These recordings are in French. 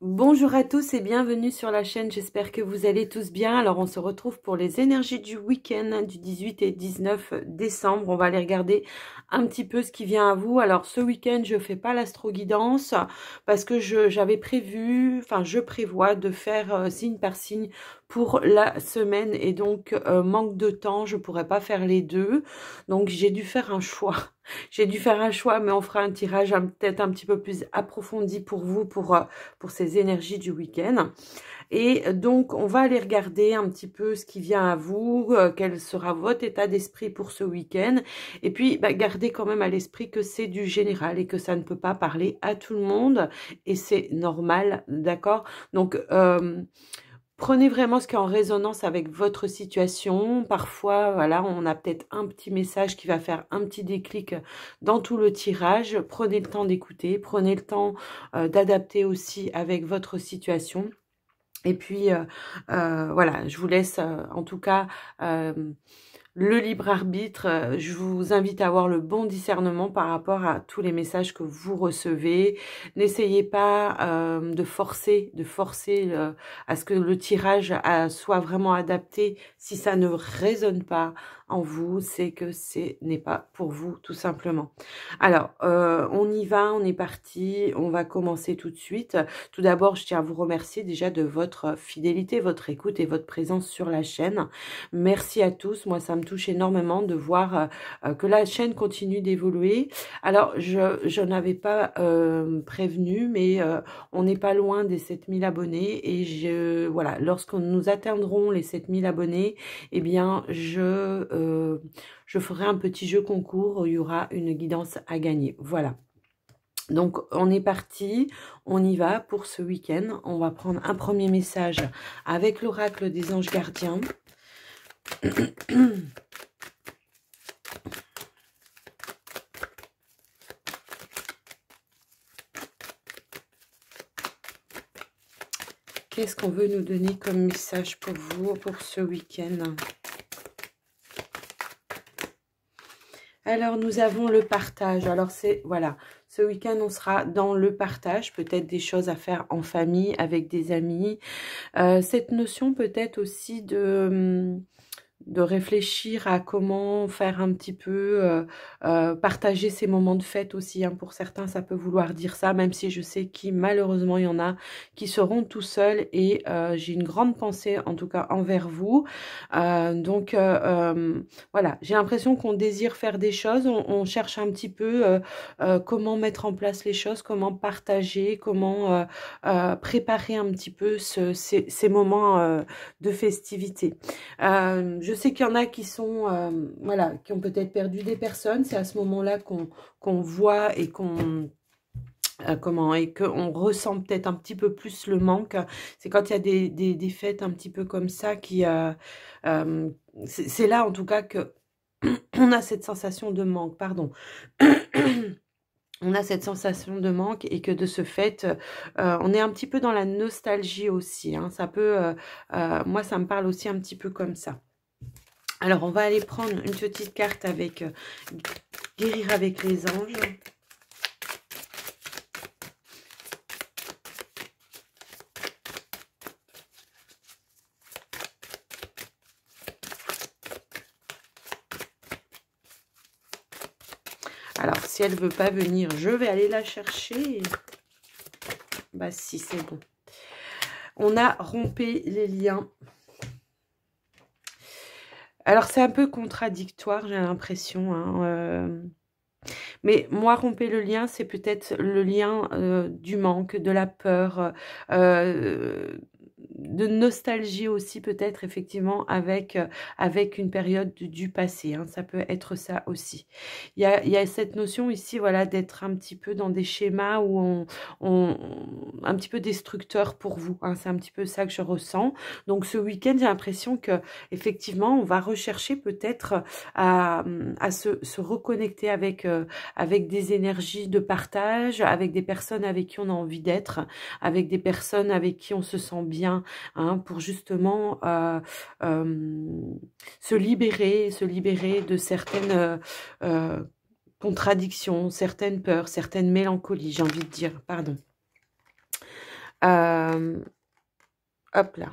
Bonjour à tous et bienvenue sur la chaîne, j'espère que vous allez tous bien. Alors on se retrouve pour les énergies du week-end du 18 et 19 décembre. On va aller regarder un petit peu ce qui vient à vous. Alors ce week-end je fais pas l'astro-guidance parce que j'avais prévu, enfin je prévois de faire signe par signe pour la semaine et donc manque de temps, je pourrais pas faire les deux. Donc j'ai dû faire un choix. J'ai dû faire un choix, mais on fera un tirage peut-être un petit peu plus approfondi pour vous, pour ces énergies du week-end. Et donc, on va aller regarder un petit peu ce qui vient à vous, quel sera votre état d'esprit pour ce week-end. Et puis, gardez quand même à l'esprit que c'est du général et que ça ne peut pas parler à tout le monde. Et c'est normal, d'accord? Donc, prenez vraiment ce qui est en résonance avec votre situation. Parfois, voilà, on a peut-être un petit message qui va faire un petit déclic dans tout le tirage. Prenez le temps d'écouter, prenez le temps d'adapter aussi avec votre situation. Et puis, voilà, je vous laisse en tout cas le libre arbitre. Je vous invite à avoir le bon discernement par rapport à tous les messages que vous recevez. N'essayez pas de forcer à ce que le tirage soit vraiment adapté. Si ça ne résonne pas en vous, c'est que ce n'est pas pour vous, tout simplement. Alors, on y va, on est parti, on va commencer tout de suite. Tout d'abord, je tiens à vous remercier déjà de votre fidélité, votre écoute et votre présence sur la chaîne. Merci à tous. Moi, ça me touche énormément de voir que la chaîne continue d'évoluer. Alors, je n'avais pas prévenu, mais on n'est pas loin des 7000 abonnés. Et voilà, lorsque nous atteindrons les 7000 abonnés, eh bien, je ferai un petit jeu concours où il y aura une guidance à gagner. Voilà. Donc, on est parti, on y va pour ce week-end. On va prendre un premier message avec l'oracle des anges gardiens. Qu'est-ce qu'on veut nous donner comme message pour vous, pour ce week-end? Alors, nous avons le partage. Alors, voilà, ce week-end, on sera dans le partage. Peut-être des choses à faire en famille, avec des amis. Cette notion peut-être aussi de réfléchir à comment faire un petit peu, partager ces moments de fête aussi. Hein. Pour certains, ça peut vouloir dire ça, même si je sais qu'il malheureusement, il y en a qui seront tout seuls. Et j'ai une grande pensée, en tout cas, envers vous. Donc, voilà, j'ai l'impression qu'on désire faire des choses. On cherche un petit peu comment mettre en place les choses, comment partager, comment préparer un petit peu ces moments de festivité. Je sais qu'il y en a qui sont, voilà, qui ont peut-être perdu des personnes. C'est à ce moment-là qu'on voit et qu'on ressent peut-être un petit peu plus le manque. C'est quand il y a des fêtes un petit peu comme ça qui, c'est là en tout cas que on a cette sensation de manque. Pardon. On a cette sensation de manque et que de ce fait, on est un petit peu dans la nostalgie aussi. Hein. Ça peut, moi, ça me parle aussi un petit peu comme ça. Alors, on va aller prendre une petite carte avec guérir avec les anges. Alors, si elle ne veut pas venir, je vais aller la chercher. Bah si, c'est bon. On a rompé les liens. Alors, c'est un peu contradictoire, j'ai l'impression. Hein, mais moi, rompre le lien, c'est peut-être le lien du manque, de la peur, de nostalgie aussi peut-être effectivement avec une période du passé. Hein, ça peut être ça aussi. Il y a cette notion ici, voilà, d'être un petit peu dans des schémas où un petit peu destructeur pour vous. Hein, c'est un petit peu ça que je ressens. Donc ce week-end, j'ai l'impression que effectivement, on va rechercher peut-être à se reconnecter avec des énergies de partage, avec des personnes avec qui on a envie d'être, avec des personnes avec qui on se sent bien, hein, pour justement se libérer de certaines contradictions, certaines peurs, certaines mélancolies, j'ai envie de dire, pardon. Hop là.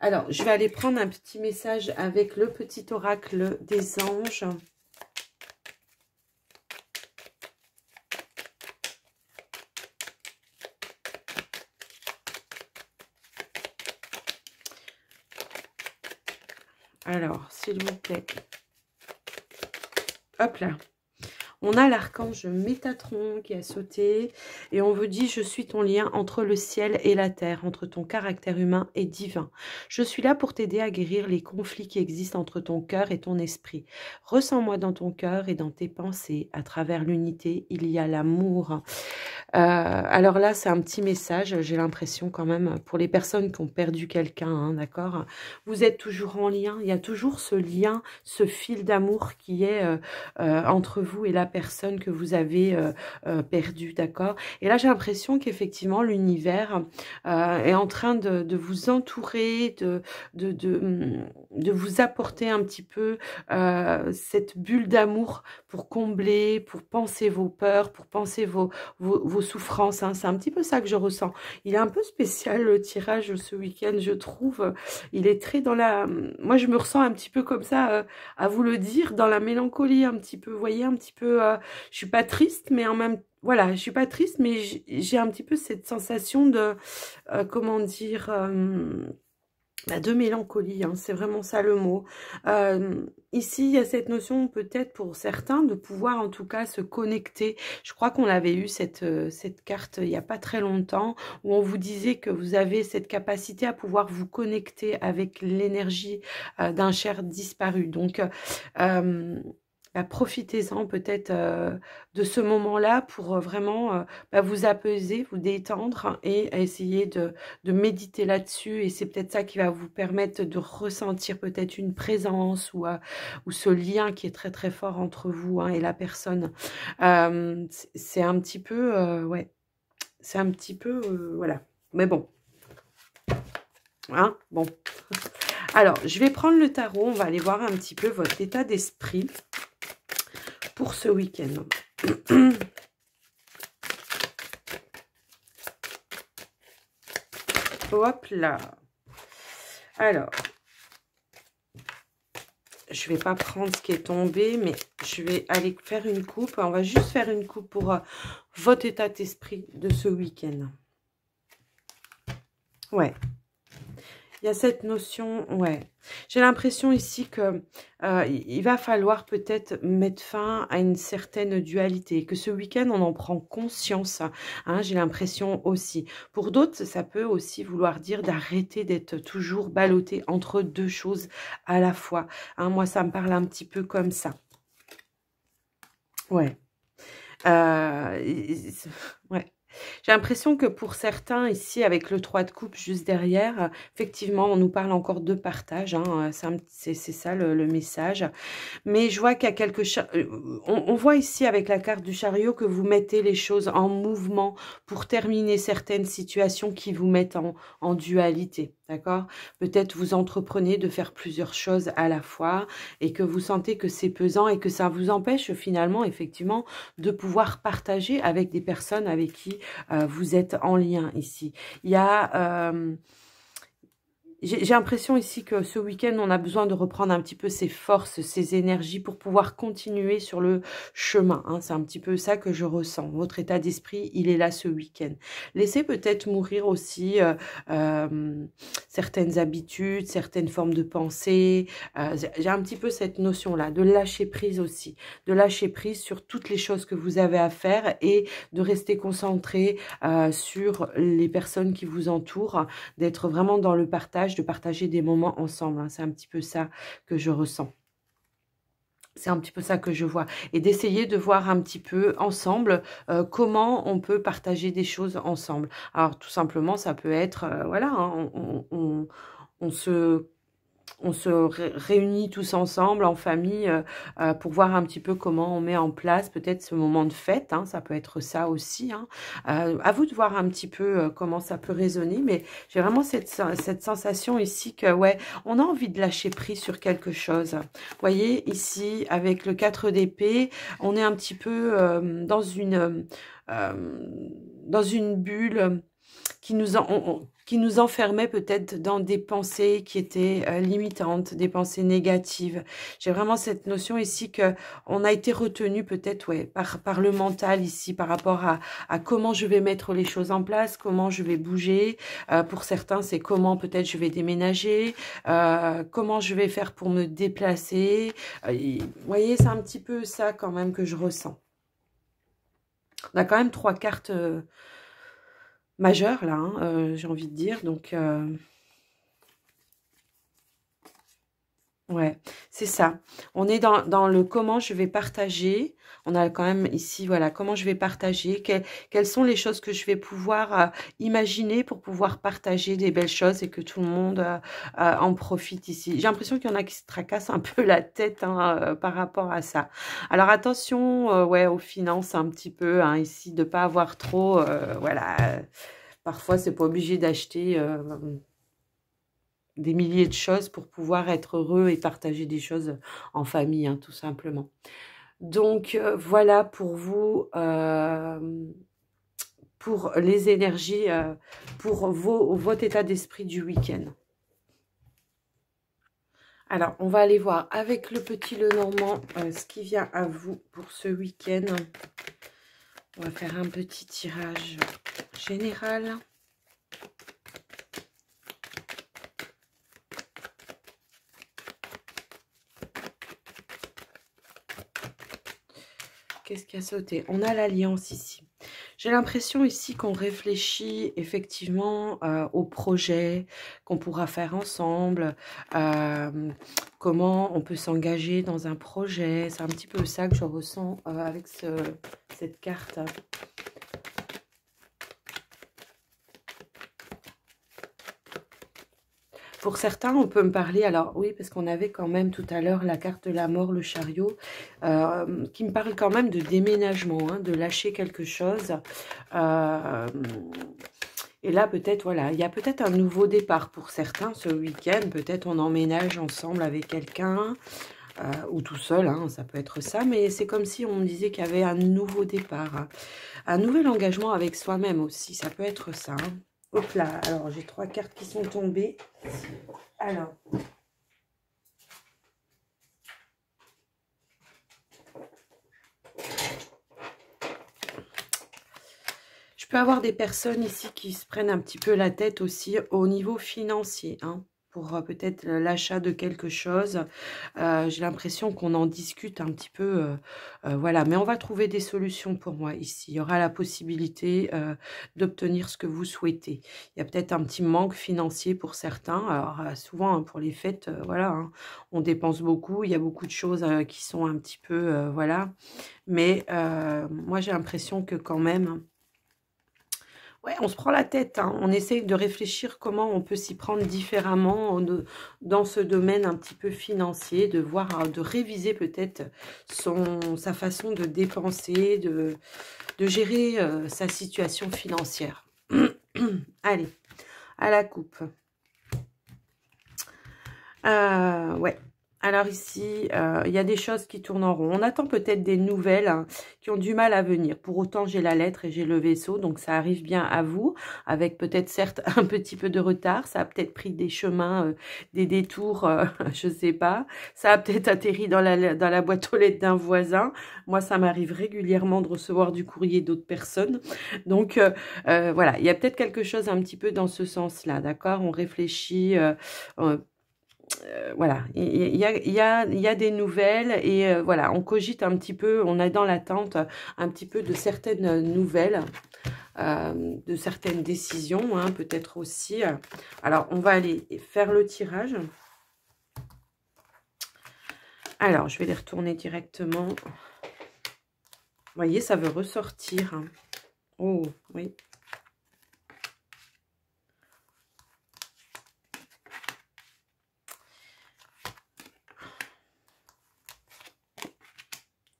Alors, je vais aller prendre un petit message avec le petit oracle des anges. Alors, s'il vous plaît. Hop là. On a l'archange Métatron qui a sauté et on vous dit: je suis ton lien entre le ciel et la terre, entre ton caractère humain et divin. Je suis là pour t'aider à guérir les conflits qui existent entre ton cœur et ton esprit. Ressens-moi dans ton cœur et dans tes pensées. À travers l'unité, il y a l'amour. Alors là, c'est un petit message, j'ai l'impression quand même, pour les personnes qui ont perdu quelqu'un, hein, d'accord? Vous êtes toujours en lien, il y a toujours ce lien, ce fil d'amour qui est entre vous et la personne que vous avez perdue, d'accord? Et là, j'ai l'impression qu'effectivement, l'univers est en train de vous entourer, de vous apporter un petit peu cette bulle d'amour pour combler, pour penser vos peurs, pour penser vos souffrances, hein. C'est un petit peu ça que je ressens. Il est un peu spécial le tirage ce week-end, je trouve. Il est très dans la... Moi, je me ressens un petit peu comme ça, à vous le dire, dans la mélancolie un petit peu. Vous voyez, un petit peu... je suis pas triste, mais en même... Voilà, je suis pas triste, mais j'ai un petit peu cette sensation de... comment dire... de mélancolie, hein, c'est vraiment ça le mot. Ici, il y a cette notion peut-être pour certains de pouvoir en tout cas se connecter. Je crois qu'on avait eu cette carte il n'y a pas très longtemps où on vous disait que vous avez cette capacité à pouvoir vous connecter avec l'énergie d'un cher disparu. Donc, profitez-en peut-être de ce moment-là pour vraiment vous apaiser, vous détendre et essayer de méditer là-dessus. Et c'est peut-être ça qui va vous permettre de ressentir peut-être une présence ou ce lien qui est très très fort entre vous, hein, et la personne. C'est un petit peu, ouais, c'est un petit peu, voilà. Mais bon, hein, bon. Alors, je vais prendre le tarot, on va aller voir un petit peu votre état d'esprit pour ce week-end. Hop là. Alors, je vais pas prendre ce qui est tombé, mais je vais aller faire une coupe. On va juste faire une coupe pour votre état d'esprit de ce week-end. Ouais. Il y a cette notion, ouais. J'ai l'impression ici que il va falloir peut-être mettre fin à une certaine dualité, que ce week-end, on en prend conscience, hein, j'ai l'impression aussi. Pour d'autres, ça peut aussi vouloir dire d'arrêter d'être toujours ballotté entre deux choses à la fois. Hein, moi, ça me parle un petit peu comme ça. Ouais. Ouais. J'ai l'impression que pour certains, ici, avec le 3 de coupe juste derrière, effectivement, on nous parle encore de partage. Hein, c'est ça le message. Mais je vois qu'il y a quelque chose... On voit ici, avec la carte du chariot, que vous mettez les choses en mouvement pour terminer certaines situations qui vous mettent en dualité. D'accord? Peut-être vous entreprenez de faire plusieurs choses à la fois et que vous sentez que c'est pesant et que ça vous empêche finalement, effectivement, de pouvoir partager avec des personnes avec qui vous êtes en lien ici. Il y a... j'ai l'impression ici que ce week-end, on a besoin de reprendre un petit peu ses forces, ses énergies pour pouvoir continuer sur le chemin. Hein. C'est un petit peu ça que je ressens. Votre état d'esprit, il est là ce week-end. Laissez peut-être mourir aussi certaines habitudes, certaines formes de pensée. J'ai un petit peu cette notion-là, de lâcher prise aussi. De lâcher prise sur toutes les choses que vous avez à faire et de rester concentré sur les personnes qui vous entourent, d'être vraiment dans le partage, de partager des moments ensemble. Hein. C'est un petit peu ça que je ressens. C'est un petit peu ça que je vois. Et d'essayer de voir un petit peu ensemble comment on peut partager des choses ensemble. Alors, tout simplement, ça peut être, voilà, hein, on se réunit tous ensemble en famille pour voir un petit peu comment on met en place peut-être ce moment de fête. Hein, ça peut être ça aussi. Hein. À vous de voir un petit peu comment ça peut résonner. Mais j'ai vraiment cette sensation ici que, ouais, on a envie de lâcher prise sur quelque chose. Vous voyez, ici, avec le 4 d'épée, on est un petit peu dans une bulle. qui nous enfermait peut-être dans des pensées qui étaient limitantes, des pensées négatives. J'ai vraiment cette notion ici que on a été retenu peut-être ouais, par le mental ici, par rapport à comment je vais mettre les choses en place, comment je vais bouger. Pour certains, c'est comment peut-être je vais déménager, comment je vais faire pour me déplacer. Vous voyez, c'est un petit peu ça quand même que je ressens. On a quand même 3 cartes majeures là, hein, j'ai envie de dire. Donc, ouais, c'est ça. On est dans le comment je vais partager. On a quand même ici, voilà, comment je vais partager. Quelles sont les choses que je vais pouvoir imaginer pour pouvoir partager des belles choses et que tout le monde en profite ici. J'ai l'impression qu'il y en a qui se tracassent un peu la tête hein, par rapport à ça. Alors attention, ouais, aux finances un petit peu hein, ici, de pas avoir trop, voilà. Parfois, c'est pas obligé d'acheter des milliers de choses pour pouvoir être heureux et partager des choses en famille, hein, tout simplement. Donc, voilà pour vous, pour les énergies, pour votre état d'esprit du week-end. Alors, on va aller voir avec le petit Lenormand ce qui vient à vous pour ce week-end. On va faire un petit tirage général. Qu'est-ce qui a sauté? On a l'alliance ici. J'ai l'impression ici qu'on réfléchit effectivement au projet qu'on pourra faire ensemble, comment on peut s'engager dans un projet. C'est un petit peu ça que je ressens avec cette carte. Pour certains, on peut me parler, alors oui, parce qu'on avait quand même tout à l'heure la carte de la mort, le chariot, qui me parle quand même de déménagement, hein, de lâcher quelque chose. Et là, peut-être, voilà, il y a peut-être un nouveau départ pour certains ce week-end. Peut-être on emménage ensemble avec quelqu'un ou tout seul, hein, ça peut être ça. Mais c'est comme si on me disait qu'il y avait un nouveau départ, hein, un nouvel engagement avec soi-même aussi. Ça peut être ça, hein. Hop là, alors j'ai 3 cartes qui sont tombées. Alors, je peux avoir des personnes ici qui se prennent un petit peu la tête aussi au niveau financier, hein, pour peut-être l'achat de quelque chose. J'ai l'impression qu'on en discute un petit peu, voilà. Mais on va trouver des solutions pour moi ici. Il y aura la possibilité d'obtenir ce que vous souhaitez. Il y a peut-être un petit manque financier pour certains. Alors, souvent, hein, pour les fêtes, voilà, hein, on dépense beaucoup. Il y a beaucoup de choses qui sont un petit peu, voilà. Mais moi, j'ai l'impression que quand même... Ouais, on se prend la tête, hein. On essaye de réfléchir comment on peut s'y prendre différemment dans ce domaine un petit peu financier, de voir, de réviser peut-être sa façon de dépenser, de gérer sa situation financière. Allez, à la coupe. Ouais. Alors ici, il y a des choses qui tournent en rond. On attend peut-être des nouvelles hein, qui ont du mal à venir. Pour autant, j'ai la lettre et j'ai le vaisseau, donc ça arrive bien à vous, avec peut-être certes un petit peu de retard. Ça a peut-être pris des chemins, des détours, je sais pas. Ça a peut-être atterri dans la boîte aux lettres d'un voisin. Moi, ça m'arrive régulièrement de recevoir du courrier d'autres personnes. Donc, voilà, il y a peut-être quelque chose un petit peu dans ce sens-là, d'accord? On réfléchit... voilà, il y a des nouvelles et voilà, on cogite un petit peu, on est dans l'attente un petit peu de certaines nouvelles, de certaines décisions, hein, peut-être aussi. Alors, on va aller faire le tirage. Alors, je vais les retourner directement. Vous voyez, ça veut ressortir. Oh, oui.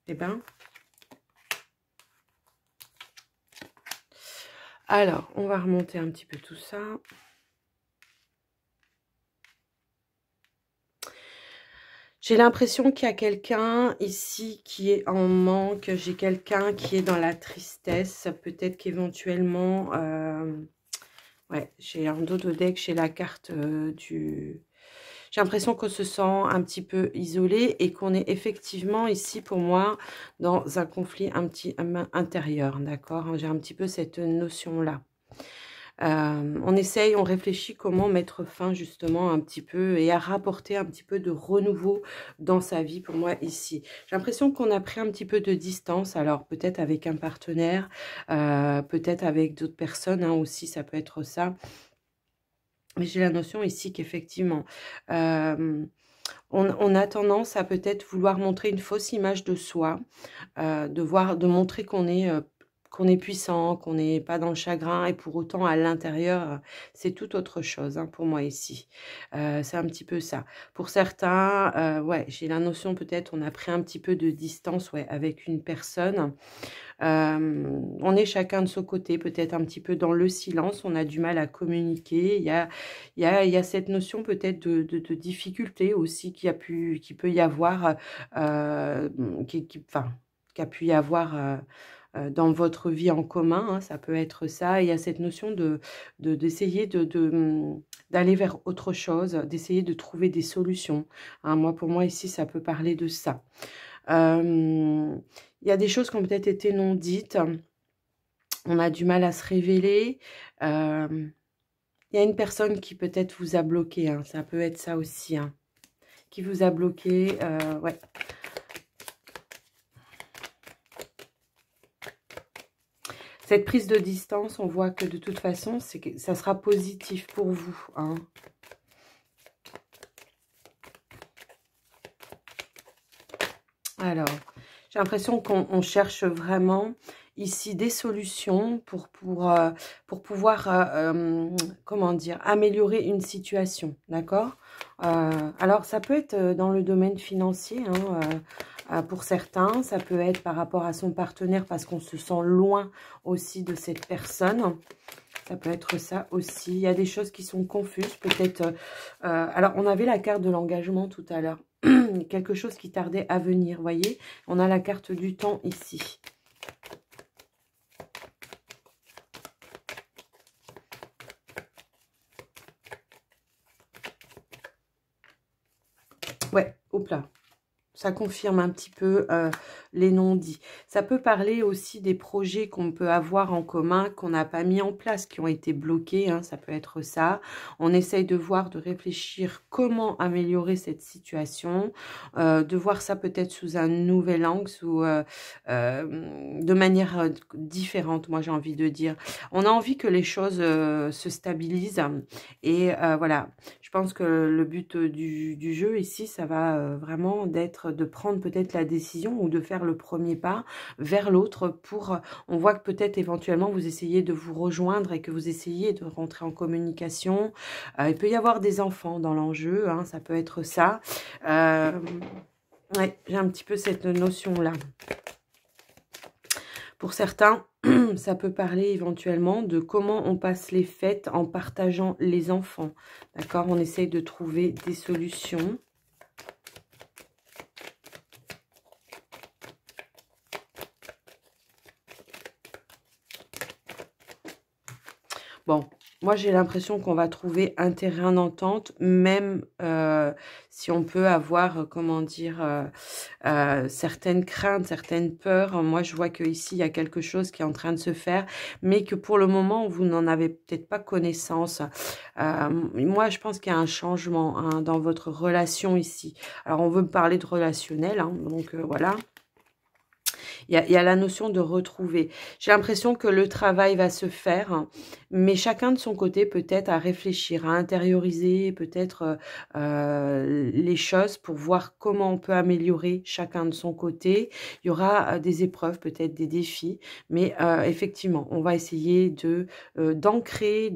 Eh bien, alors, on va remonter un petit peu tout ça. J'ai l'impression qu'il y a quelqu'un ici qui est en manque. J'ai quelqu'un qui est dans la tristesse. Peut-être qu'éventuellement, Ouais, j'ai un dos de deck, j'ai la carte du... J'ai l'impression qu'on se sent un petit peu isolé et qu'on est effectivement ici, pour moi, dans un conflit intérieur, d'accord? J'ai un petit peu cette notion-là. On essaye, on réfléchit comment mettre fin justement un petit peu et à rapporter un petit peu de renouveau dans sa vie pour moi ici. J'ai l'impression qu'on a pris un petit peu de distance, alors peut-être avec un partenaire, peut-être avec d'autres personnes hein, aussi, ça peut être ça. Mais j'ai la notion ici qu'effectivement, on a tendance à peut-être vouloir montrer une fausse image de soi, de montrer qu'on est puissant, qu'on n'est pas dans le chagrin, et pour autant à l'intérieur, c'est tout autre chose hein, pour moi ici. C'est un petit peu ça. Pour certains, ouais, j'ai la notion peut-être on a pris un petit peu de distance ouais, avec une personne. On est chacun de son côté, peut-être un petit peu dans le silence, on a du mal à communiquer. Il y a cette notion peut-être de difficulté aussi qui peut y avoir, enfin, qui a pu y avoir dans votre vie en commun, hein, ça peut être ça. Il y a cette notion d'essayer d'aller vers autre chose, d'essayer de trouver des solutions. Hein, pour moi ici, ça peut parler de ça. Il y a des choses qui ont peut-être été non dites. On a du mal à se révéler. Il y a une personne qui peut-être vous a bloqué. Hein, ça peut être ça aussi. Hein, qui vous a bloqué. Ouais. Cette prise de distance, on voit que de toute façon, ça sera positif pour vous. Hein. Alors, j'ai l'impression qu'on cherche vraiment ici des solutions pour pouvoir, comment dire, améliorer une situation, d'accord? Alors, ça peut être dans le domaine financier, hein, pour certains, ça peut être par rapport à son partenaire parce qu'on se sent loin aussi de cette personne. Ça peut être ça aussi. Il y a des choses qui sont confuses, peut-être. Alors, on avait la carte de l'engagement tout à l'heure. Quelque chose qui tardait à venir, voyez. On a la carte du temps ici. Ouais, hop là. Ça confirme un petit peu les non-dits. Ça peut parler aussi des projets qu'on peut avoir en commun, qu'on n'a pas mis en place, qui ont été bloqués. Hein, ça peut être ça. On essaye de voir, de réfléchir comment améliorer cette situation, de voir ça peut-être sous un nouvel angle, de manière différente, moi j'ai envie de dire. On a envie que les choses se stabilisent et voilà. Je pense que le but du jeu ici, ça va vraiment de prendre peut-être la décision ou de faire le premier pas vers l'autre pour... On voit que peut-être éventuellement vous essayez de vous rejoindre et que vous essayez de rentrer en communication. Il peut y avoir des enfants dans l'enjeu, hein, ça peut être ça. Ouais, j'ai un petit peu cette notion-là. Pour certains, ça peut parler éventuellement de comment on passe les fêtes en partageant les enfants. D'accord? On essaye de trouver des solutions. Bon, moi j'ai l'impression qu'on va trouver un terrain d'entente, même si on peut avoir, comment dire, certaines craintes, certaines peurs. Moi je vois qu'ici il y a quelque chose qui est en train de se faire, mais que pour le moment vous n'en avez peut-être pas connaissance. Moi je pense qu'il y a un changement hein, dans votre relation ici. Alors on veut me parler de relationnel, hein, donc voilà. Il y a la notion de retrouver. J'ai l'impression que le travail va se faire, mais chacun de son côté peut-être à réfléchir, à intérioriser peut-être les choses pour voir comment on peut améliorer chacun de son côté. Il y aura des épreuves, peut-être des défis, mais effectivement, on va essayer d'ancrer,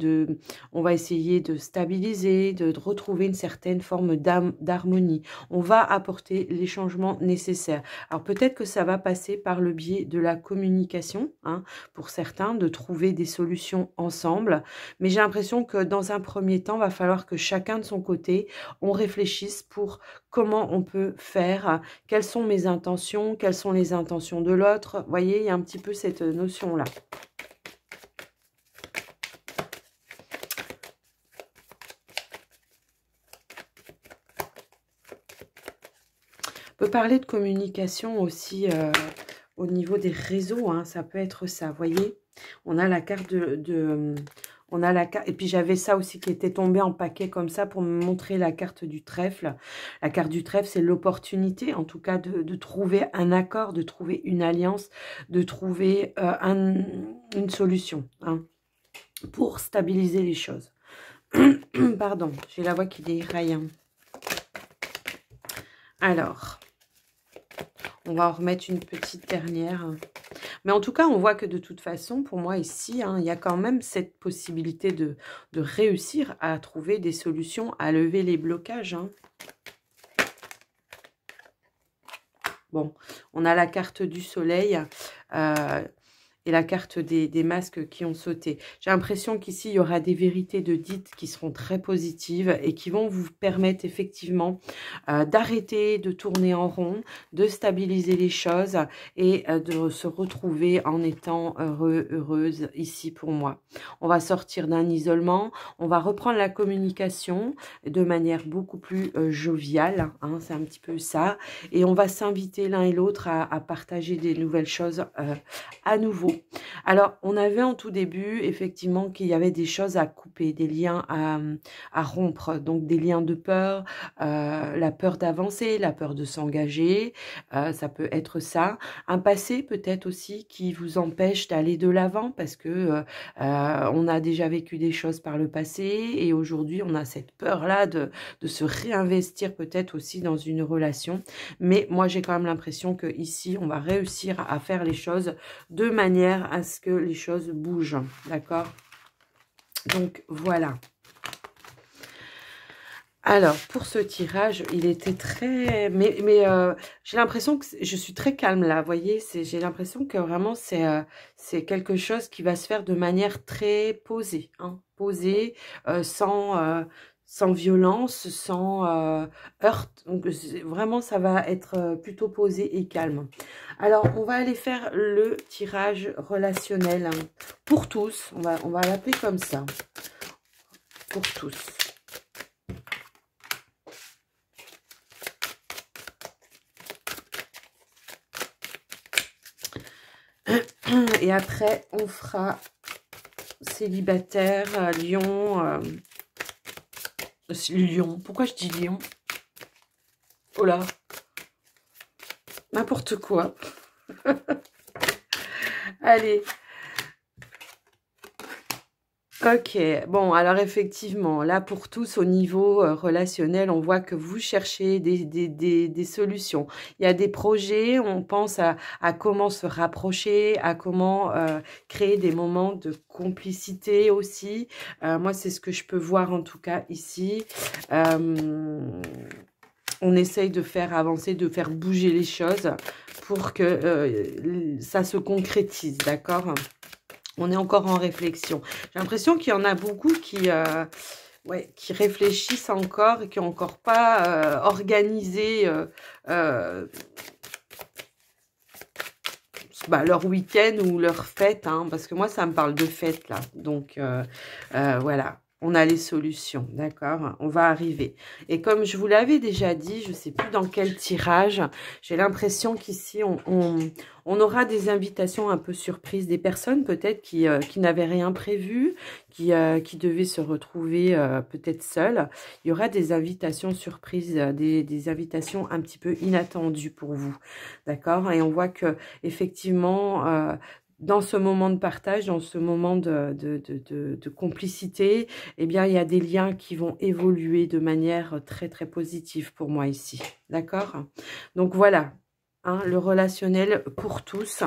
on va essayer de stabiliser, de retrouver une certaine forme d'harmonie. On va apporter les changements nécessaires. Alors peut-être que ça va passer par le biais de la communication, hein, pour certains, de trouver des solutions ensemble. Mais j'ai l'impression que dans un premier temps, il va falloir que chacun de son côté, on réfléchisse pour comment on peut faire, quelles sont mes intentions, quelles sont les intentions de l'autre. Vous voyez, il y a un petit peu cette notion-là. On peut parler de communication aussi au niveau des réseaux, hein, ça peut être ça, vous voyez. On a la carte on a la carte, et puis j'avais ça aussi qui était tombé en paquet comme ça pour me montrer la carte du trèfle. La carte du trèfle, c'est l'opportunité, en tout cas, de trouver un accord, de trouver une alliance, de trouver une solution, hein, pour stabiliser les choses. Pardon, j'ai la voix qui déraille. Hein. Alors, on va en remettre une petite dernière. Mais en tout cas, on voit que de toute façon, pour moi ici, hein, il y a quand même cette possibilité de réussir à trouver des solutions, à lever les blocages. Hein. Bon, on a la carte du soleil. Et la carte des masques qui ont sauté. J'ai l'impression qu'ici, il y aura des vérités de dites qui seront très positives et qui vont vous permettre effectivement d'arrêter de tourner en rond, de stabiliser les choses et de se retrouver en étant heureux, heureuse ici pour moi. On va sortir d'un isolement, on va reprendre la communication de manière beaucoup plus joviale, hein, c'est un petit peu ça, et on va s'inviter l'un et l'autre à partager des nouvelles choses à nouveau. Alors, on avait en tout début, effectivement, qu'il y avait des choses à couper, des liens à rompre, donc des liens de peur, la peur d'avancer, la peur de s'engager, ça peut être ça. Un passé peut-être aussi qui vous empêche d'aller de l'avant parce que on a déjà vécu des choses par le passé et aujourd'hui, on a cette peur-là de se réinvestir peut-être aussi dans une relation. Mais moi, j'ai quand même l'impression que ici, on va réussir à faire les choses de manière à ce que les choses bougent, d'accord? Donc, voilà. Alors, pour ce tirage, il était très... Mais j'ai l'impression que je suis très calme là, vous voyez? J'ai l'impression que vraiment, c'est quelque chose qui va se faire de manière très posée, hein, posée, sans violence, sans heurte. Donc, vraiment, ça va être plutôt posé et calme. Alors, on va aller faire le tirage relationnel hein, pour tous. On va l'appeler comme ça. Pour tous. Et après, on fera célibataire, lion... Lion. Pourquoi je dis lion? Oh là. N'importe quoi. Allez. Ok. Bon, alors effectivement, là pour tous au niveau relationnel, on voit que vous cherchez des solutions. Il y a des projets, on pense à comment se rapprocher, à comment créer des moments de complicité aussi. Moi, c'est ce que je peux voir en tout cas ici. On essaye de faire avancer, de faire bouger les choses pour que ça se concrétise, d'accord ? On est encore en réflexion. J'ai l'impression qu'il y en a beaucoup qui réfléchissent encore et qui n'ont encore pas organisé leur week-end ou leur fête. Hein, parce que moi, ça me parle de fête, là. Donc, voilà. On a les solutions, d'accord? On va arriver. Et comme je vous l'avais déjà dit, je ne sais plus dans quel tirage, j'ai l'impression qu'ici, on aura des invitations un peu surprises, des personnes peut-être qui n'avaient rien prévu, qui devaient se retrouver peut-être seules. Il y aura des invitations surprises, des invitations un petit peu inattendues pour vous, d'accord? Et on voit que effectivement... dans ce moment de partage, dans ce moment de complicité, eh bien, il y a des liens qui vont évoluer de manière très, très positive pour moi ici. D'accord? Donc, voilà, hein, le relationnel pour tous.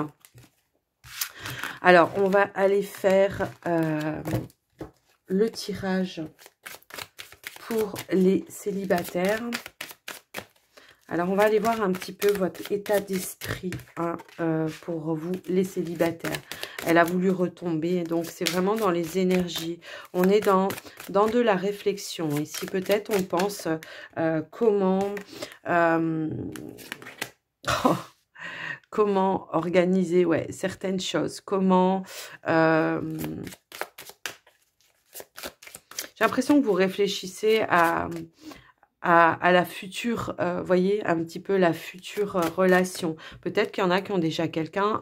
Alors, on va aller faire le tirage pour les célibataires. Alors, on va aller voir un petit peu votre état d'esprit hein, pour vous, les célibataires. Elle a voulu retomber, donc c'est vraiment dans les énergies. On est dans de la réflexion. Ici, peut-être, on pense comment... comment organiser certaines choses. Comment... j'ai l'impression que vous réfléchissez à la future, voyez, un petit peu la future relation. Peut-être qu'il y en a qui ont déjà quelqu'un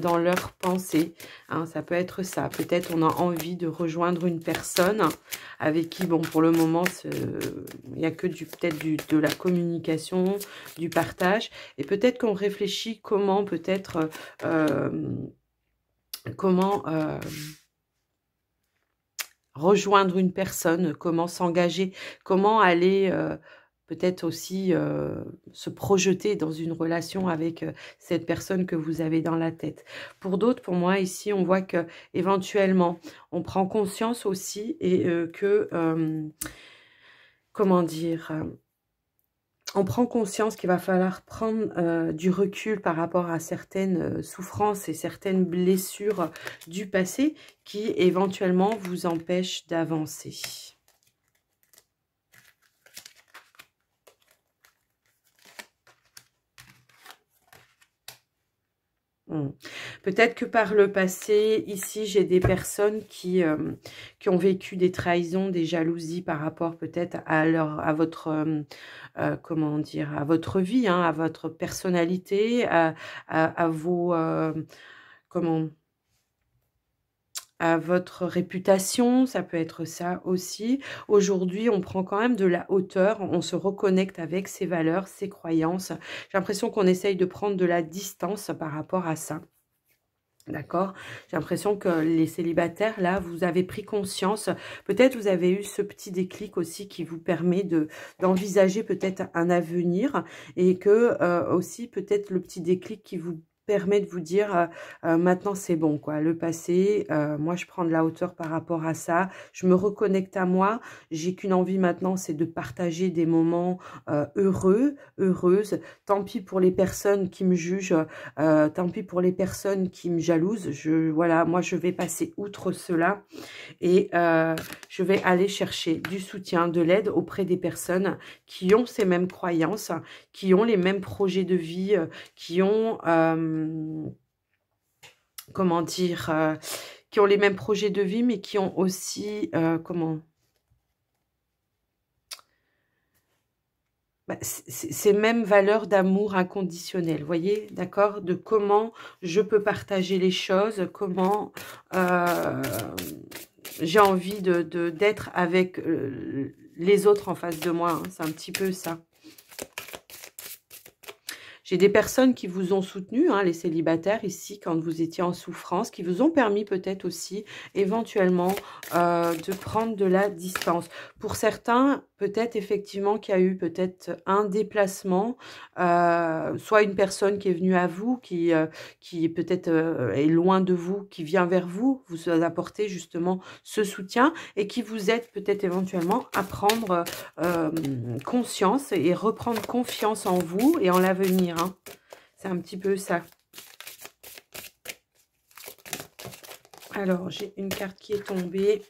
dans leur pensée. Hein, ça peut être ça. Peut-être on a envie de rejoindre une personne avec qui, bon, pour le moment, il n'y a que peut-être de la communication, du partage. Et peut-être qu'on réfléchit comment peut-être... rejoindre une personne, comment s'engager, comment aller peut-être aussi se projeter dans une relation avec cette personne que vous avez dans la tête. Pour d'autres, pour moi, ici, on voit que éventuellement, on prend conscience aussi et comment dire, on prend conscience qu'il va falloir prendre du recul par rapport à certaines souffrances et certaines blessures du passé qui éventuellement vous empêchent d'avancer. Peut-être que par le passé, ici, j'ai des personnes qui ont vécu des trahisons, des jalousies par rapport peut-être à votre, comment dire, à votre vie, hein, à votre personnalité, à vos, comment, à votre réputation, ça peut être ça aussi. Aujourd'hui, on prend quand même de la hauteur, on se reconnecte avec ses valeurs, ses croyances. J'ai l'impression qu'on essaye de prendre de la distance par rapport à ça. D'accord? J'ai l'impression que les célibataires, là, vous avez pris conscience. Peut-être vous avez eu ce petit déclic aussi qui vous permet d'envisager peut-être un avenir et que aussi peut-être le petit déclic qui vous permet de vous dire maintenant c'est bon quoi, le passé, moi je prends de la hauteur par rapport à ça, je me reconnecte à moi, j'ai qu'une envie maintenant, c'est de partager des moments heureuses, tant pis pour les personnes qui me jugent, tant pis pour les personnes qui me jalousent, voilà, moi je vais passer outre cela et je vais aller chercher du soutien, de l'aide auprès des personnes qui ont ces mêmes croyances, qui ont les mêmes projets de vie, qui ont, comment dire, qui ont les mêmes projets de vie, mais qui ont aussi, ces mêmes valeurs d'amour inconditionnel, vous voyez, d'accord, de comment je peux partager les choses, comment j'ai envie d'être avec les autres en face de moi, hein, c'est un petit peu ça. J'ai des personnes qui vous ont soutenu, hein, les célibataires ici, quand vous étiez en souffrance, qui vous ont permis peut-être aussi, éventuellement, de prendre de la distance. Pour certains, peut-être effectivement qu'il y a eu peut-être un déplacement, soit une personne qui est venue à vous, qui peut-être est loin de vous, qui vient vers vous, vous apporter justement ce soutien et qui vous aide peut-être éventuellement à prendre conscience et reprendre confiance en vous et en l'avenir. Hein. C'est un petit peu ça. Alors, j'ai une carte qui est tombée.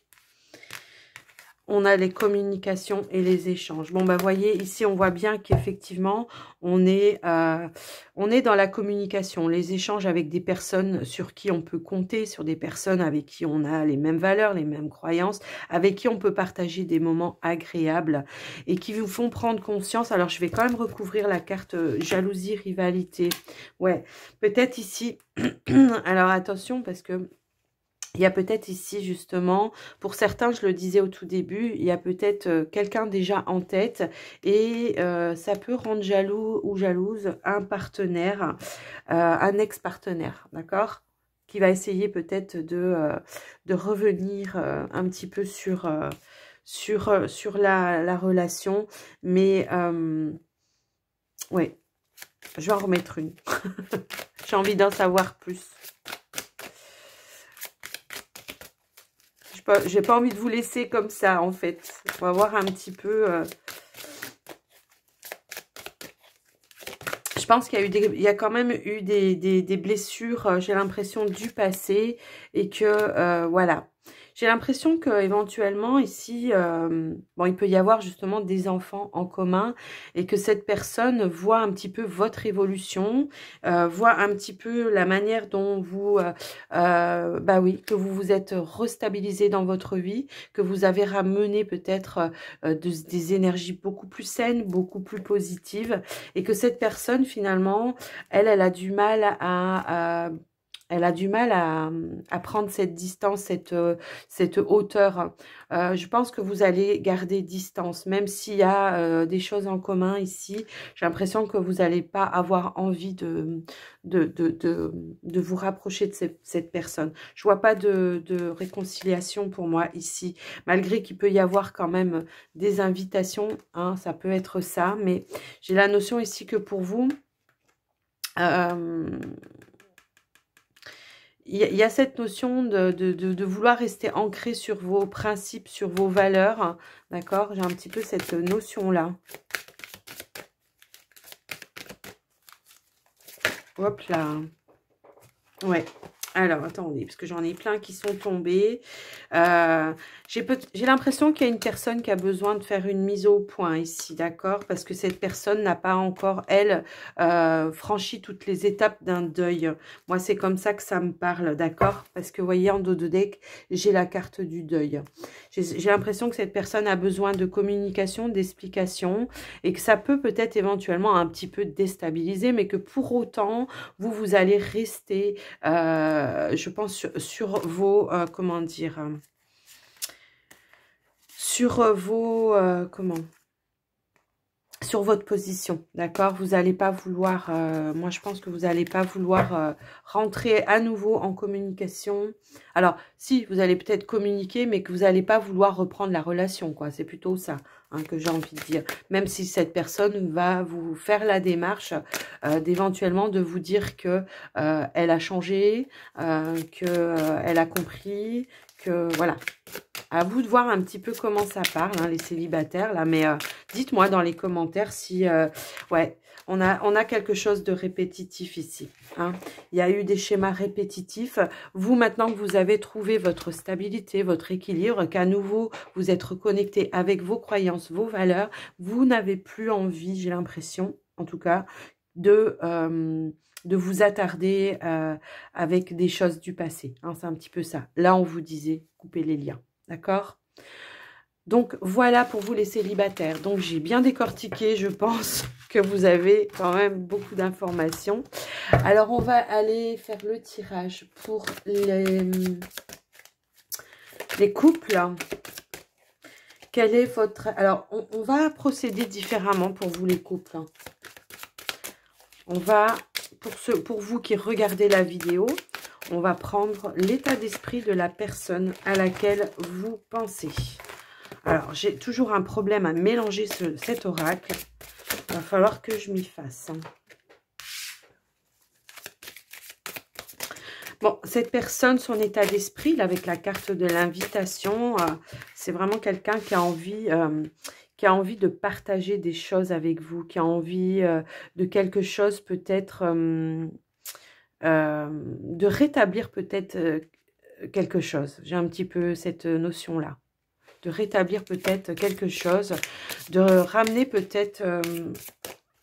On a les communications et les échanges. Bon, bah, voyez, ici, on voit bien qu'effectivement, on est dans la communication, les échanges avec des personnes sur qui on peut compter, sur des personnes avec qui on a les mêmes valeurs, les mêmes croyances, avec qui on peut partager des moments agréables et qui vous font prendre conscience. Alors, je vais quand même recouvrir la carte jalousie, rivalité. Ouais, peut-être ici, alors attention parce que il y a peut-être ici, justement, pour certains, je le disais au tout début, il y a peut-être quelqu'un déjà en tête et ça peut rendre jaloux ou jalouse un partenaire, un ex-partenaire, d'accord? Qui va essayer peut-être de revenir un petit peu sur la relation. Mais, ouais, je vais en remettre une. J'ai envie d'en savoir plus. J'ai pas envie de vous laisser comme ça, en fait. On va voir un petit peu. Je pense qu'il y a quand même eu des blessures, j'ai l'impression, du passé. Et que, voilà. J'ai l'impression que éventuellement ici, bon, il peut y avoir justement des enfants en commun et que cette personne voit un petit peu votre évolution, voit un petit peu la manière dont vous, bah oui, que vous vous êtes restabilisé dans votre vie, que vous avez ramené peut-être des énergies beaucoup plus saines, beaucoup plus positives, et que cette personne finalement, elle a du mal elle a du mal à prendre cette distance, cette hauteur. Je pense que vous allez garder distance, même s'il y a des choses en commun ici. J'ai l'impression que vous n'allez pas avoir envie de vous rapprocher de cette personne. Je vois pas de réconciliation pour moi ici, malgré qu'il peut y avoir quand même des invitations, hein, ça peut être ça, mais j'ai la notion ici que pour vous, il y a cette notion de vouloir rester ancré sur vos principes, sur vos valeurs, d'accord? J'ai un petit peu cette notion-là. Hop là. Ouais. Alors, attendez, parce que j'en ai plein qui sont tombés. J'ai l'impression qu'il y a une personne qui a besoin de faire une mise au point ici, d'accord? Parce que cette personne n'a pas encore, elle, franchi toutes les étapes d'un deuil. Moi, c'est comme ça que ça me parle, d'accord? Parce que, vous voyez, en dos de deck, j'ai la carte du deuil. J'ai l'impression que cette personne a besoin de communication, d'explication, et que ça peut peut-être éventuellement un petit peu déstabiliser, mais que pour autant, vous allez rester... je pense sur vos, comment dire, sur vos, sur votre position, d'accord? Vous n'allez pas vouloir, moi je pense que vous n'allez pas vouloir rentrer à nouveau en communication. Alors, si, vous allez peut-être communiquer, mais que vous n'allez pas vouloir reprendre la relation, quoi. C'est plutôt ça, hein, que j'ai envie de dire. Même si cette personne va vous faire la démarche d'éventuellement de vous dire que elle a changé, que elle a compris, que voilà. À vous de voir un petit peu comment ça parle, hein, les célibataires, là. Mais dites-moi dans les commentaires si... ouais, on a quelque chose de répétitif ici. Hein. Il y a eu des schémas répétitifs. Vous, maintenant que vous avez trouvé votre stabilité, votre équilibre, qu'à nouveau, vous êtes reconnecté avec vos croyances, vos valeurs, vous n'avez plus envie, j'ai l'impression, en tout cas, de vous attarder avec des choses du passé. Hein, c'est un petit peu ça. Là, on vous disait, coupez les liens. D'accord? Donc, voilà pour vous les célibataires. Donc, j'ai bien décortiqué. Je pense que vous avez quand même beaucoup d'informations. Alors, on va aller faire le tirage pour les couples. Quel est votre... Alors, on va procéder différemment pour vous les couples. On va, pour vous qui regardez la vidéo, on va prendre l'état d'esprit de la personne à laquelle vous pensez. Alors, j'ai toujours un problème à mélanger cet oracle. Il va falloir que je m'y fasse. Bon, cette personne, son état d'esprit, avec la carte de l'invitation, c'est vraiment quelqu'un qui a envie... qui a envie de partager des choses avec vous, qui a envie de quelque chose peut-être, de rétablir peut-être quelque chose. J'ai un petit peu cette notion-là. De rétablir peut-être quelque chose, de ramener peut-être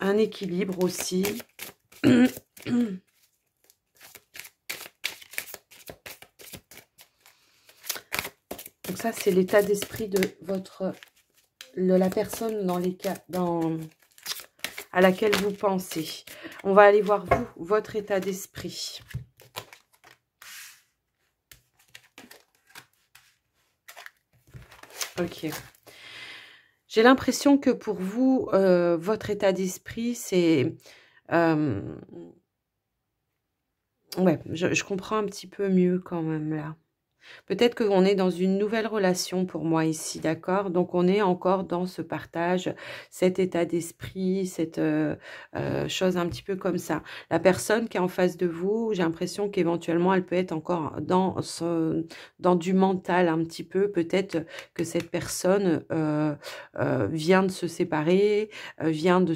un équilibre aussi. Donc ça, c'est l'état d'esprit de la personne à laquelle vous pensez. On va aller voir vous, votre état d'esprit. Ok. J'ai l'impression que pour vous, votre état d'esprit, c'est... ouais, je comprends un petit peu mieux quand même là. Peut-être qu'on est dans une nouvelle relation pour moi ici, d'accord? Donc, on est encore dans ce partage, cet état d'esprit, cette chose un petit peu comme ça. La personne qui est en face de vous, j'ai l'impression qu'éventuellement, elle peut être encore dans du mental un petit peu. Peut-être que cette personne vient de se séparer, vient de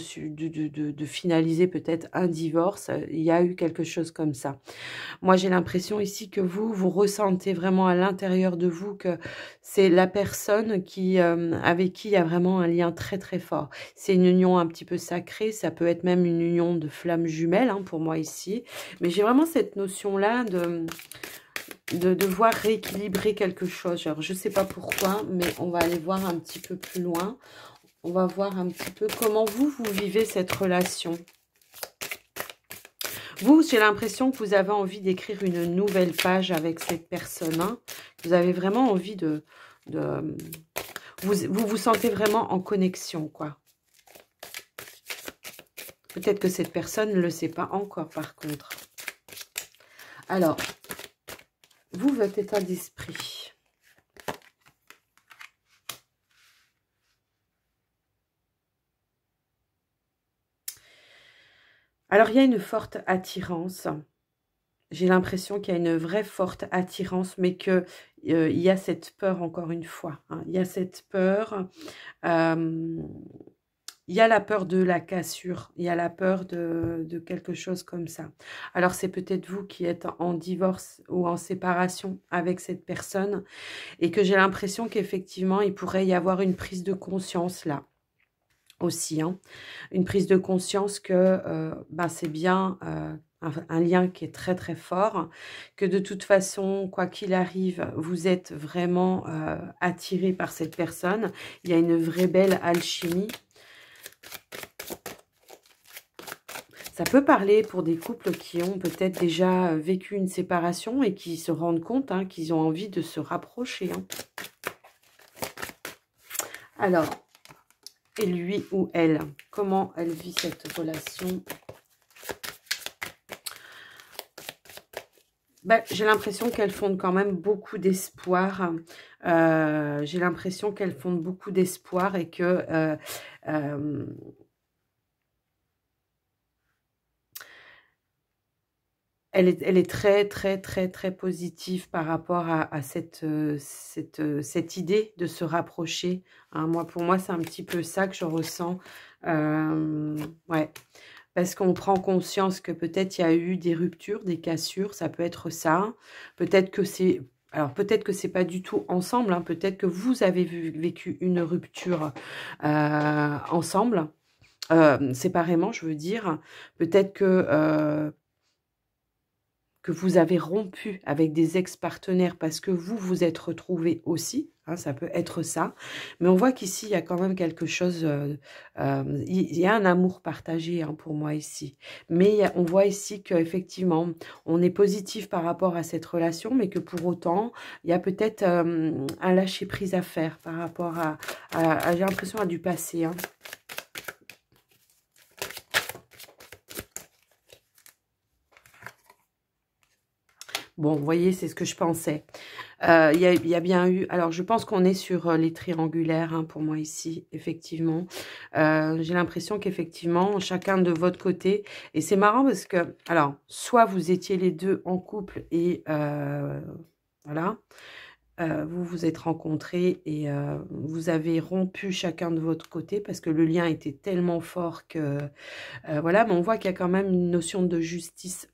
finaliser peut-être un divorce. Il y a eu quelque chose comme ça. Moi, j'ai l'impression ici que vous ressentez vraiment vraiment à l'intérieur de vous que c'est la personne qui, avec qui il y a vraiment un lien très très fort. C'est une union un petit peu sacrée, ça peut être même une union de flammes jumelles hein, pour moi ici. Mais j'ai vraiment cette notion-là de devoir rééquilibrer quelque chose. Alors, je ne sais pas pourquoi, mais on va aller voir un petit peu plus loin. On va voir un petit peu comment vous vivez cette relation. Vous, j'ai l'impression que vous avez envie d'écrire une nouvelle page avec cette personne. Hein. Vous avez vraiment envie vous sentez vraiment en connexion, quoi. Peut-être que cette personne ne le sait pas encore, par contre. Alors, vous, votre état d'esprit. Alors, il y a une forte attirance. J'ai l'impression qu'il y a une vraie forte attirance, mais qu'il y a cette peur, encore une fois. Hein. Il y a cette peur. Il y a la peur de la cassure. Il y a la peur de quelque chose comme ça. Alors, c'est peut-être vous qui êtes en divorce ou en séparation avec cette personne et que j'ai l'impression qu'effectivement, il pourrait y avoir une prise de conscience là. Aussi, hein. Une prise de conscience que c'est bien un lien qui est très très fort, que de toute façon, quoi qu'il arrive, vous êtes vraiment attiré par cette personne. Il y a une vraie belle alchimie. Ça peut parler pour des couples qui ont peut-être déjà vécu une séparation et qui se rendent compte hein, qu'ils ont envie de se rapprocher. Hein. Alors, et lui ou elle, comment elle vit cette relation? J'ai l'impression qu'elle fonde quand même beaucoup d'espoir. J'ai l'impression qu'elle fonde beaucoup d'espoir et que elle est très, très, très, très positive par rapport à cette idée de se rapprocher. Hein. Pour moi, c'est un petit peu ça que je ressens. Ouais. Parce qu'on prend conscience que peut-être il y a eu des ruptures, des cassures, ça peut être ça. Peut-être que c'est... Alors, peut-être que c'est pas du tout ensemble. Hein. Peut-être que vous avez vécu une rupture ensemble. Séparément, je veux dire. Peut-être que vous avez rompu avec des ex-partenaires parce que vous vous êtes retrouvés aussi, hein, ça peut être ça, mais on voit qu'ici, il y a quand même quelque chose, il y a un amour partagé hein, pour moi ici, mais on voit ici qu'effectivement, on est positif par rapport à cette relation, mais que pour autant, il y a peut-être un lâcher-prise à faire par rapport j'ai l'impression, à du passé, hein. Bon, vous voyez, c'est ce que je pensais. Il y a bien eu... Alors, je pense qu'on est sur les triangulaires, hein, pour moi ici, effectivement. J'ai l'impression qu'effectivement, chacun de votre côté... Et c'est marrant parce que... Alors, soit vous étiez les deux en couple et... voilà. Vous vous êtes rencontrés et vous avez rompu chacun de votre côté parce que le lien était tellement fort que... voilà, mais on voit qu'il y a quand même une notion de justice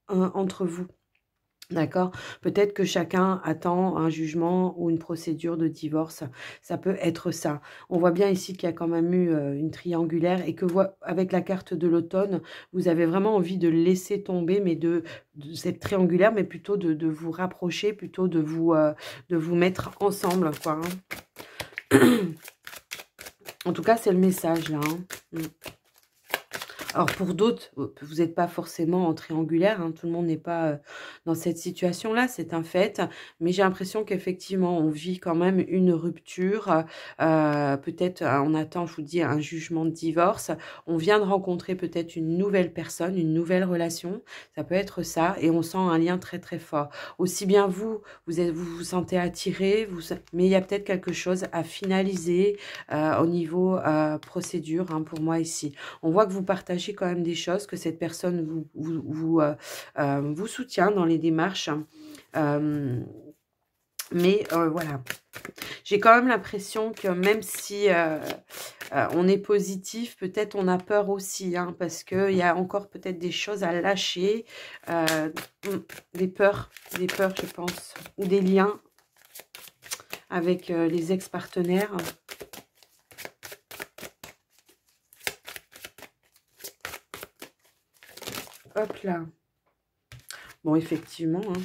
entre vous. D'accord? Peut-être que chacun attend un jugement ou une procédure de divorce. Ça peut être ça. On voit bien ici qu'il y a quand même eu une triangulaire et que avec la carte de l'automne, vous avez vraiment envie de laisser tomber, mais de cette triangulaire, mais plutôt de vous rapprocher, plutôt de vous mettre ensemble, quoi. Hein. En tout cas, c'est le message, là. Hein. Alors, pour d'autres, vous n'êtes pas forcément en triangulaire, hein, tout le monde n'est pas dans cette situation-là, c'est un fait. Mais j'ai l'impression qu'effectivement, on vit quand même une rupture. Peut-être, on attend, je vous dis, un jugement de divorce. On vient de rencontrer peut-être une nouvelle personne, une nouvelle relation. Ça peut être ça. Et on sent un lien très, très fort. Aussi bien vous sentez attiré, mais il y a peut-être quelque chose à finaliser au niveau procédure, hein, pour moi ici. On voit que vous partagez quand même des choses, que cette personne vous soutient dans les démarches. Mais voilà. J'ai quand même l'impression que même si on est positif, peut-être on a peur aussi, hein, parce qu'il y a encore peut-être des choses à lâcher, des peurs, je pense, ou des liens avec les ex-partenaires. Hop là. Bon, effectivement, hein,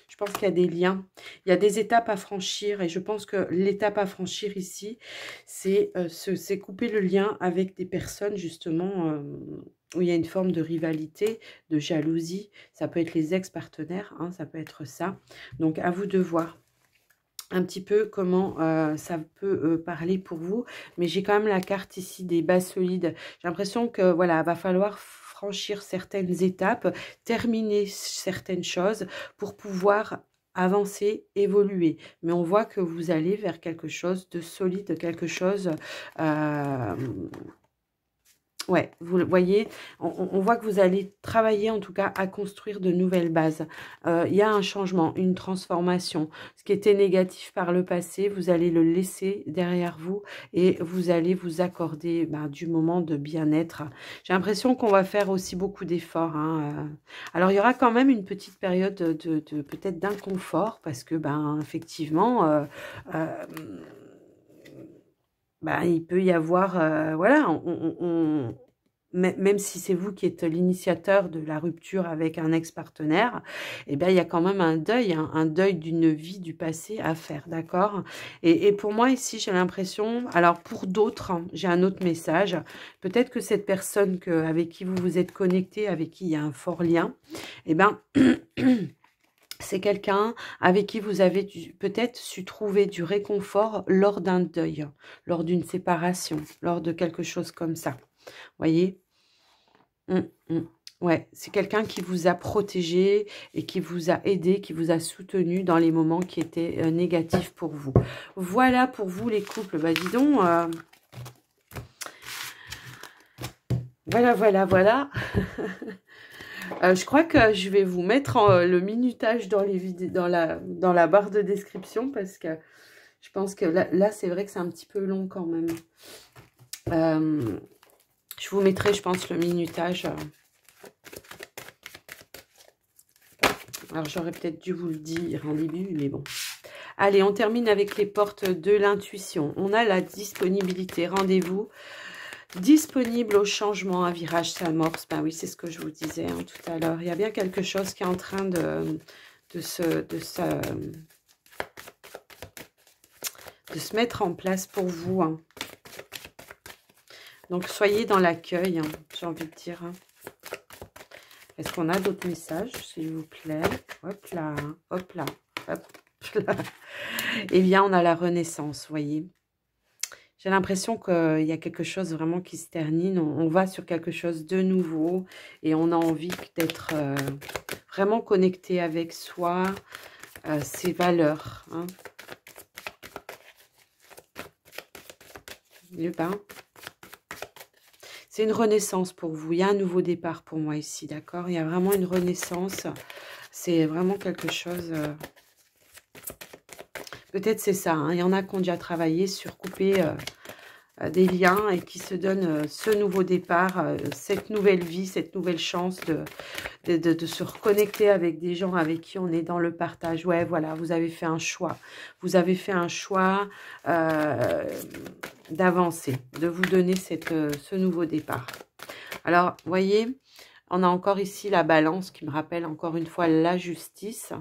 je pense qu'il y a des liens. Il y a des étapes à franchir. Et je pense que l'étape à franchir ici, c'est couper le lien avec des personnes, justement, où il y a une forme de rivalité, de jalousie. Ça peut être les ex-partenaires, hein, ça peut être ça. Donc, à vous de voir un petit peu comment ça peut parler pour vous. Mais j'ai quand même la carte ici des bases solides. J'ai l'impression que, voilà, va falloir franchir certaines étapes, terminer certaines choses pour pouvoir avancer, évoluer. Mais on voit que vous allez vers quelque chose de solide, quelque chose... ouais, vous le voyez, on voit que vous allez travailler en tout cas à construire de nouvelles bases. Il y a un changement, une transformation. Ce qui était négatif par le passé, vous allez le laisser derrière vous et vous allez vous accorder du moment de bien-être. J'ai l'impression qu'on va faire aussi beaucoup d'efforts, hein. Alors, il y aura quand même une petite période de peut-être d'inconfort parce que, effectivement... il peut y avoir, voilà, même si c'est vous qui êtes l'initiateur de la rupture avec un ex-partenaire, eh bien, il y a quand même un deuil, hein, un deuil d'une vie du passé à faire, d'accord? Et pour moi, ici, j'ai l'impression, alors pour d'autres, hein, j'ai un autre message, peut-être que cette personne avec qui vous vous êtes connecté, avec qui il y a un fort lien, eh bien... c'est quelqu'un avec qui vous avez peut-être su trouver du réconfort lors d'un deuil, lors d'une séparation, lors de quelque chose comme ça. Voyez? Ouais, c'est quelqu'un qui vous a protégé et qui vous a aidé, qui vous a soutenu dans les moments qui étaient négatifs pour vous. Voilà pour vous les couples. Dis donc... voilà. Je crois que je vais vous mettre le minutage dans les vidéos, dans la barre de description parce que je pense que là c'est vrai que c'est un petit peu long quand même. Je vous mettrai, je pense, le minutage. Alors j'aurais peut-être dû vous le dire en début, mais bon. Allez, on termine avec les portes de l'intuition. On a la disponibilité. Rendez-vous. Disponible au changement, un virage s'amorce. Oui, c'est ce que je vous disais tout à l'heure. Il y a bien quelque chose qui est en train de se mettre en place pour vous. Hein. Donc, soyez dans l'accueil, j'ai envie de dire. Est-ce qu'on a d'autres messages, s'il vous plaît? Hop là, hop là, hop là. Eh bien, on a la renaissance, voyez. J'ai l'impression qu'il y a quelque chose vraiment qui se termine. On va sur quelque chose de nouveau et on a envie d'être vraiment connecté avec soi, ses valeurs. Hein. Le bain. C'est une renaissance pour vous. Il y a un nouveau départ pour moi ici, d'accord? Il y a vraiment une renaissance. C'est vraiment quelque chose... Peut-être c'est ça. Hein. Il y en a qui ont déjà travaillé sur couper des liens et qui se donnent ce nouveau départ, cette nouvelle vie, cette nouvelle chance de se reconnecter avec des gens avec qui on est dans le partage. Ouais, voilà, vous avez fait un choix. Vous avez fait un choix d'avancer, de vous donner ce nouveau départ. Alors, vous voyez... On a encore ici la balance qui me rappelle encore une fois la justice.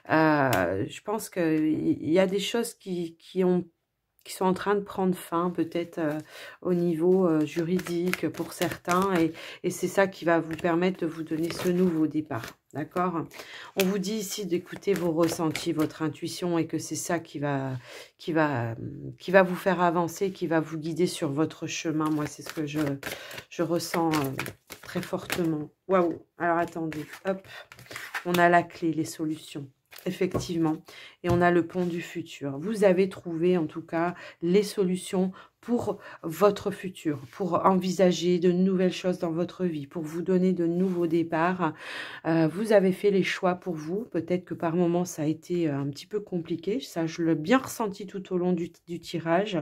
Je pense qu'il y a des choses qui sont en train de prendre fin, peut-être au niveau juridique pour certains. Et c'est ça qui va vous permettre de vous donner ce nouveau départ. D'accord? On vous dit ici d'écouter vos ressentis, votre intuition, et que c'est ça qui va vous faire avancer, qui va vous guider sur votre chemin. Moi, c'est ce que je ressens très fortement. Waouh! Alors, attendez. Hop! On a la clé, les solutions. Effectivement. Et on a le pont du futur. Vous avez trouvé, en tout cas, les solutions pour votre futur, pour envisager de nouvelles choses dans votre vie, pour vous donner de nouveaux départs. Vous avez fait les choix pour vous. Peut-être que par moments, ça a été un petit peu compliqué. Ça, je l'ai bien ressenti tout au long du tirage.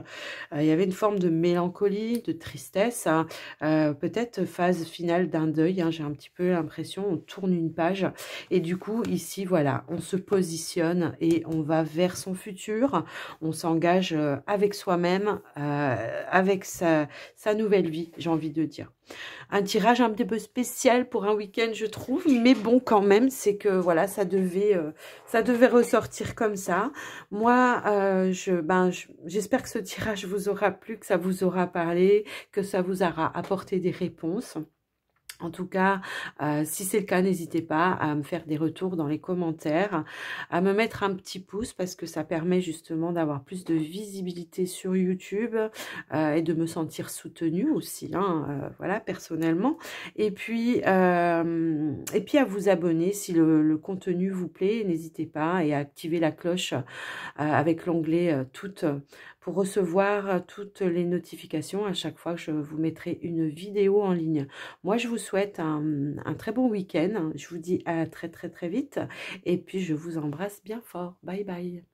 Il y avait une forme de mélancolie, de tristesse, hein. Peut-être phase finale d'un deuil, hein. J'ai un petit peu l'impression, on tourne une page. Et du coup, ici, voilà, on se positionne et on va vers son futur. On s'engage avec soi-même, avec sa nouvelle vie, j'ai envie de dire. Un tirage un petit peu spécial pour un week-end, je trouve, mais bon, quand même, c'est que, voilà, ça devait ressortir comme ça. Moi, j'espère que ce tirage vous aura plu, que ça vous aura parlé, que ça vous aura apporté des réponses. En tout cas, si c'est le cas, n'hésitez pas à me faire des retours dans les commentaires, à me mettre un petit pouce parce que ça permet justement d'avoir plus de visibilité sur YouTube et de me sentir soutenue aussi, hein, voilà, personnellement. Et puis à vous abonner si le contenu vous plaît, n'hésitez pas, et à activer la cloche avec l'onglet toutes pour recevoir toutes les notifications à chaque fois que je vous mettrai une vidéo en ligne. Moi, je vous souhaite un très bon week-end. Je vous dis à très très très vite. Et puis, je vous embrasse bien fort. Bye bye.